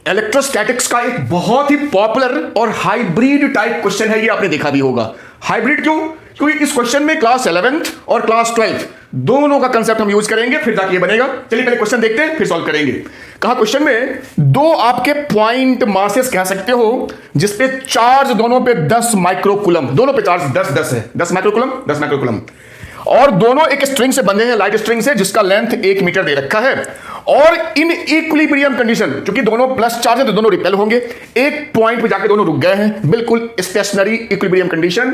Electrostatics का एक बहुत ही पॉपुलर और हाइब्रिड टाइप क्वेश्चन है, ये आपने देखा भी होगा। हाइब्रिड क्यों? क्योंकि इस क्वेश्चन में क्लास 11th और क्लास 12th दोनों का कंसेप्ट हम यूज करेंगे, फिर जाके ये बनेगा। चलिए पहले क्वेश्चन देखते हैं, फिर सॉल्व करेंगे। कहा क्वेश्चन में दो आपके पॉइंट मासेस कह सकते हो जिसपे चार्ज दोनों पे 10 माइक्रोकुलम, दोनों पे चार्ज 10 है, 10 माइक्रोकुलम 10 माइक्रोकुलम, और दोनों एक स्ट्रिंग से बंधे हैं, लाइट स्ट्रिंग से, जिसका लेंथ 1 मीटर दे रखा है। और इन इक्विलिब्रियम कंडीशन, क्योंकि दोनों प्लस चार्ज है तो दोनों रिपेल होंगे, एक पॉइंट पे जाके दोनों रुक गए हैं, बिल्कुल स्टेशनरी इक्विलिब्रियम कंडीशन।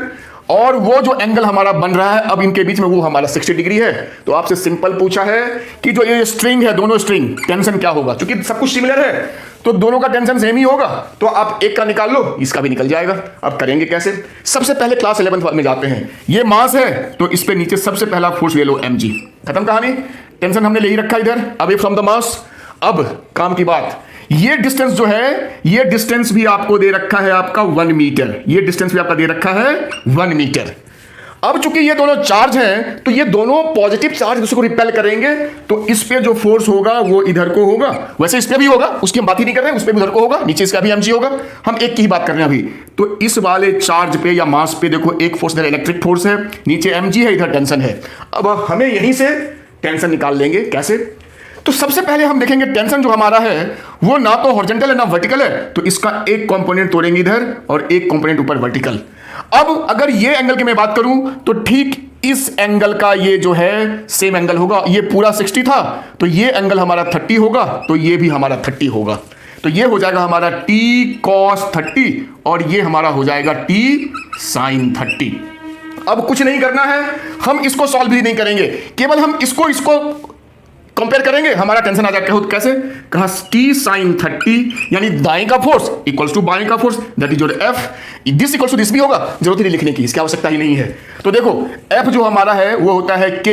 और वो जो एंगल हमारा बन रहा है अब इनके बीच में, वो हमारा 60 डिग्री है। तो आपसे सिंपल पूछा है कि जो ये स्ट्रिंग है, दोनों स्ट्रिंग, टेंशन क्या होगा? क्योंकि सब कुछ सिमिलर है तो दोनों का टेंशन सेम ही होगा, तो आप एक का निकाल लो, इसका भी निकल जाएगा। अब करेंगे कैसे? सबसे पहले क्लास 11th में जाते हैं। ये मास है तो इस पे नीचे सबसे पहला फोर्स ले लो mg, खत्म कहानी। टेंशन हमने ले ही रखा इधर, अवे फ्रॉम द मास। अब काम की बात, ये डिस्टेंस जो है, ये डिस्टेंस भी आपको दे रखा है आपका 1 मीटर, ये डिस्टेंस भी आपका दे रखा है 1 मीटर। अब चूंकि ये दोनों चार्ज हैं तो ये दोनों पॉजिटिव चार्ज दूसरे को रिपेल करेंगे, तो इस पे जो फोर्स होगा वो इधर को होगा, वैसे इस पे भी होगा, उसकी हम बात ही नहीं कर रहे हैं, उस पे भी उधर को होगा, नीचे इसका भी mg होगा, हम एक की ही बात कर रहे हैं अभी। तो इस वाले चार्ज पे या मास पे देखो, एक फोर्स इधर इलेक्ट्रिक फोर्स है, नीचे mg है, इधर टेंशन है। अब हमें यहीं से टेंशन निकाल लेंगे। कैसे? तो सबसे पहले हम देखेंगे टेंशन जो हमारा है वो ना तो हॉरिजॉन्टल है ना वर्टिकल है, तो इसका एक कंपोनेंट तोड़ेंगे इधर और एक कंपोनेंट ऊपर वर्टिकल। अब अगर ये एंगल की मैं बात करूं तो ठीक इस एंगल का ये जो है सेम एंगल होगा, ये पूरा 60 था तो ये एंगल हमारा 30 होगा, तो ये भी हमारा 30 होगा, तो ये हो जाएगा हमारा t cos 30 और ये हमारा हो जाएगा t sin 30। अब कुछ नहीं करना है, हम इसको सॉल्व भी नहीं करेंगे, केवल हम इसको कंपेयर करेंगे, हमारा टेंशन आ जाएगा। कैसे? कहा t sin 30 यानी दाएं का फोर्स इक्वल्स टू बाएं का force, that is your F, this equals to this भी होगा, जरूरत ही नहीं लिखने की, इसकी आवश्यकता ही नहीं है। तो देखो F जो हमारा है वो होता है K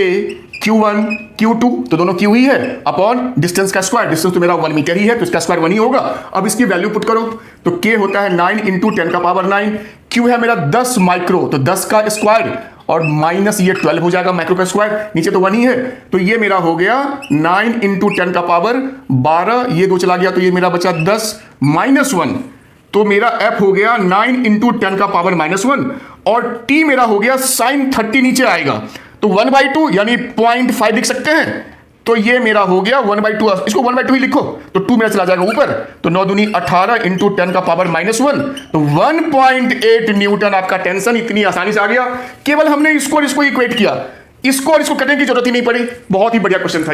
Q1 Q2, तो दोनों Q ही है, अपॉन डिस्टेंस का स्क्वायर, डिस्टेंस तो मेरा 1 मीटर ही है तो इसका स्क्वायर 1 ही होगा। अब इसकी वैल्यू पुट करो तो K होता है 9 × 10⁻⁹, Q है मेरा 10 माइक्रो, तो 10 का स्क्वायर और माइनस ये 12 हो जाएगा माइक्रो का स्क्वायर, नीचे तो 1 ही है, तो ये मेरा हो गया 9 × 10⁻12, ये 2 चला गया तो ये मेरा बचा 10 - 1, तो मेरा F हो गया 9 × 10⁻⁻1 और T मेरा हो गया sin 30, नीचे आएगा तो 1/2 यानी 0.5 लिख सकते हैं, तो ये मेरा हो गया 1/2, इसको 1/2 ही लिखो तो 2 मेरा चला जाएगा ऊपर, तो 9 दूनी 18 × 10⁻⁻1, तो 1.8 न्यूटन आपका टेंशन इतनी आसानी से आ गया। केवल हमने इसको इक्वेट किया, इसको और इसको करने की जरूरत ही नहीं पड़ी। बहुत ही बढ़िया क्वेश्चन था।